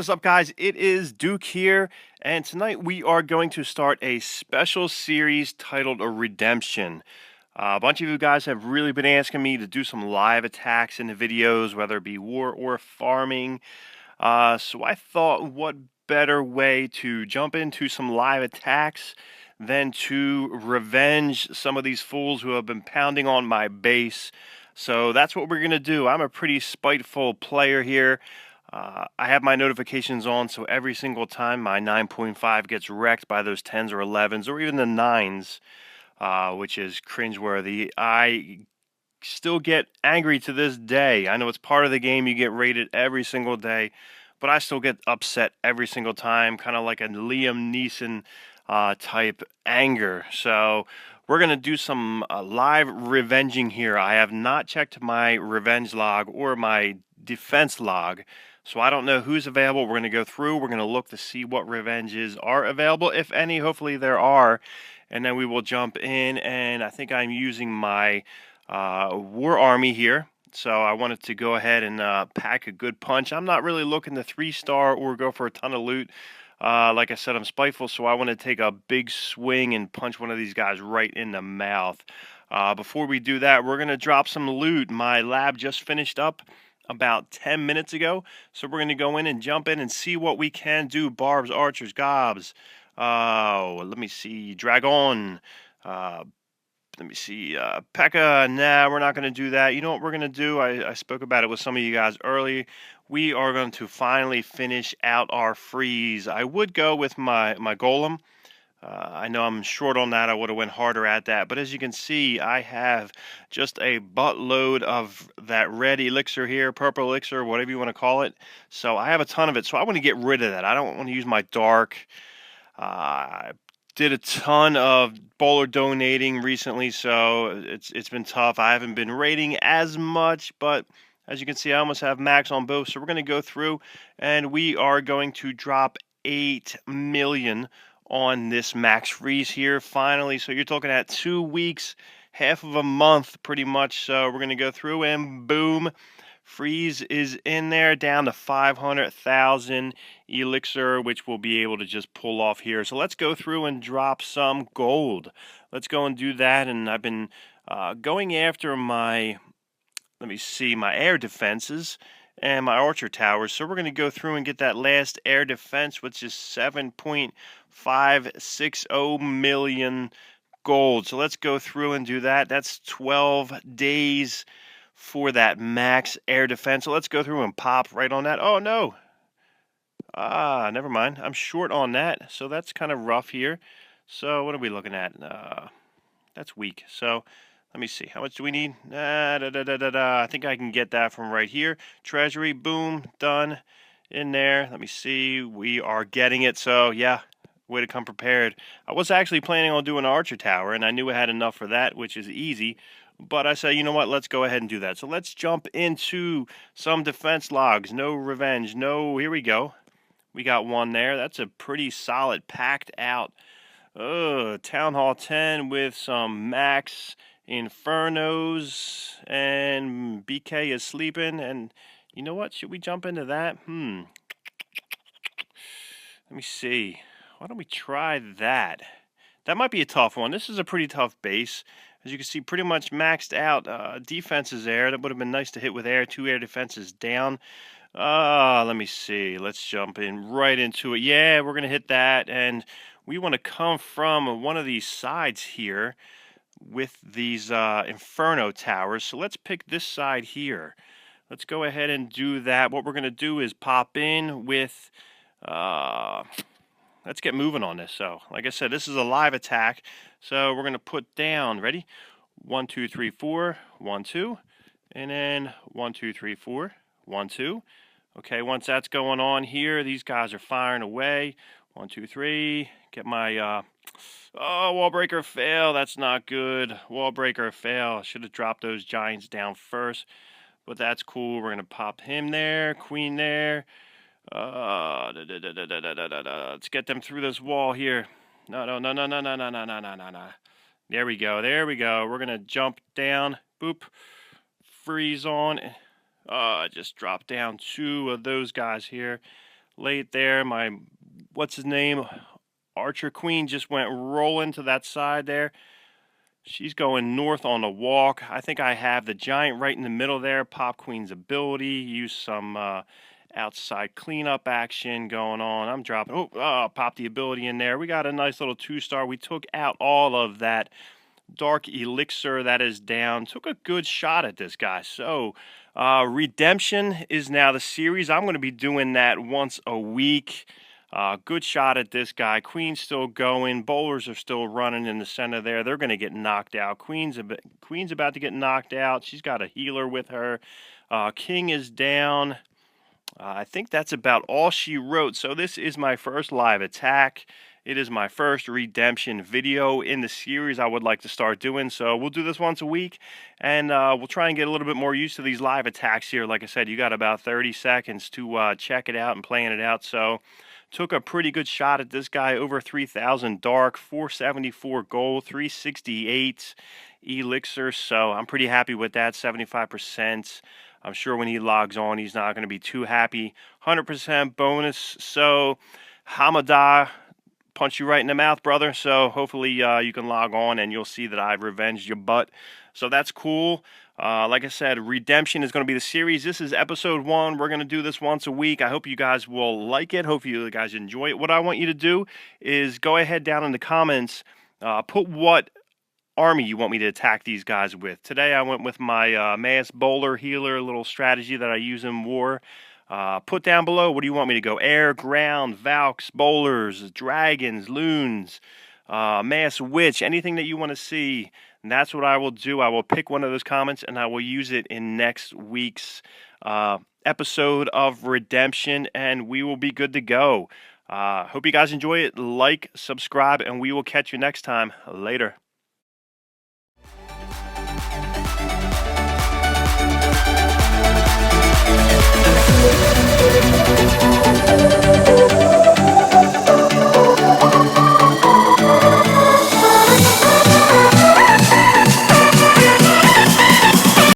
What is up, guys? It is Duke here, and tonight we are going to start a special series titled Redemption. A bunch of you guys have really been asking me to do some live attacks in the videos, whether it be war or farming. So I thought, what better way to jump into some live attacks than to revenge some of these fools who have been pounding on my base. So that's what we're going to do. I'm a pretty spiteful player here. I have my notifications on, so every single time my 9.5 gets wrecked by those 10s or 11s or even the 9s, which is cringeworthy, I still get angry to this day. I know it's part of the game, you get rated every single day, but I still get upset every single time, kind of like a Liam Neeson type anger. So we're going to do some live revenging here. I have not checked my revenge log or my defense log, so I don't know who's available. We're going to go through. We're going to look to see what revenges are available, if any. Hopefully there are. And then we will jump in, and I think I'm using my war army here. So I wanted to go ahead and pack a good punch. I'm not really looking to 3-star or go for a ton of loot. Like I said, I'm spiteful, so I want to take a big swing and punch one of these guys right in the mouth. Before we do that, we're going to drop some loot. My lab just finished up about 10 minutes ago, so we're going to go in and jump in and see what we can do. Barbs, archers, gobs. Let me see. Dragon. Let me see. P.E.K.K.A. Nah, we're not going to do that. You know what we're going to do? I spoke about it with some of you guys early. We are going to finally finish out our freeze. I would go with my golem. I know I'm short on that. I would have went harder at that. But as you can see, I have just a buttload of that red elixir here, purple elixir, whatever you want to call it. So I have a ton of it. So I want to get rid of that. I don't want to use my dark. I did a ton of bowler donating recently, so it's been tough. I haven't been rating as much, but as you can see, I almost have max on both. So we're going to go through, and we are going to drop 8 million on this max freeze here finally. So you're talking at 2 weeks, half of a month pretty much. So we're going to go through and boom, freeze is in there down to 500,000 elixir, which we'll be able to just pull off here. So let's go through and drop some gold. Let's go and do that. And I've been going after my, let me see, my air defenses and my archer towers. So we're going to go through and get that last air defense, which is 7.560 million gold. So let's go through and do that. That's 12 days for that max air defense. So let's go through and pop right on that. Oh, no. Never mind. I'm short on that. So that's kind of rough here. So what are we looking at? That's weak. So let me see. How much do we need? I think I can get that from right here. Treasury, boom, done in there. Let me see. We are getting it. So yeah, way to come prepared. I was actually planning on doing an archer tower, and I knew I had enough for that, which is easy. But I said, you know what, let's go ahead and do that. So let's jump into some defense logs. No revenge. No, here we go. We got one there. That's a pretty solid, packed out Town Hall 10 with some max infernos. And BK is sleeping. And you know what? Should we jump into that? Let me see. Why don't we try that? That might be a tough one. This is a pretty tough base. As you can see, pretty much maxed out defenses there. That would have been nice to hit with air. 2 air defenses down. Let me see. Let's jump in right into it. Yeah, we're going to hit that. And we want to come from one of these sides here with these Inferno towers. So let's pick this side here. Let's go ahead and do that. What we're going to do is pop in with... let's get moving on this. So, like I said, this is a live attack. So we're going to put down, ready? 1, 2, 3, 4, 1, 2. And then 1, 2, 3, 4, 1, 2. Okay, once that's going on here, these guys are firing away. 1, 2, 3. Get my, wall breaker fail. That's not good. Wall breaker fail. I should have dropped those giants down first. But that's cool. We're going to pop him there. Queen there. Let's get them through this wall here. No. There we go. We're going to jump down. Boop. Freeze on. I just dropped down 2 of those guys here. late there. My, what's his name? Archer Queen just went rolling to that side there. She's going north on the walk. I think I have the giant right in the middle there. Pop Queen's ability. Use some outside cleanup action going on. I'm dropping. Pop the ability in there. We got a nice little 2-star. We took out all of that dark elixir that is down. Took a good shot at this guy. So Redemption is now the series. I'm going to be doing that once a week. Good shot at this guy. Queen's still going. Bowlers are still running in the center there. They're going to get knocked out. Queen's about to get knocked out. She's got a healer with her. King is down. I think that's about all she wrote. So this is my first live attack. It is my first redemption video in the series I would like to start doing. So we'll do this once a week, and we'll try and get a little bit more used to these live attacks here. Like I said, you got about 30 seconds to check it out and plan it out. So took a pretty good shot at this guy, over 3,000 dark, 474 gold, 368 elixir. So I'm pretty happy with that, 75%. I'm sure when he logs on, he's not going to be too happy. 100% bonus. So Hamada, punch you right in the mouth, brother. So hopefully you can log on and you'll see that I've revenged your butt. So that's cool. Like I said, Redemption is going to be the series. This is episode 1. We're going to do this once a week. I hope you guys will like it. Hope you guys enjoy it. What I want you to do is go ahead down in the comments, put what army you want me to attack these guys with. Today I went with my mass bowler healer, little strategy that I use in war. Put down below, what do you want me to go? Air, ground, Valks, bowlers, dragons, loons, mass witch, anything that you want to see. And that's what I will do. I will pick one of those comments and I will use it in next week's episode of Redemption, and we will be good to go. Hope you guys enjoy it. Like, subscribe, and we will catch you next time. Later.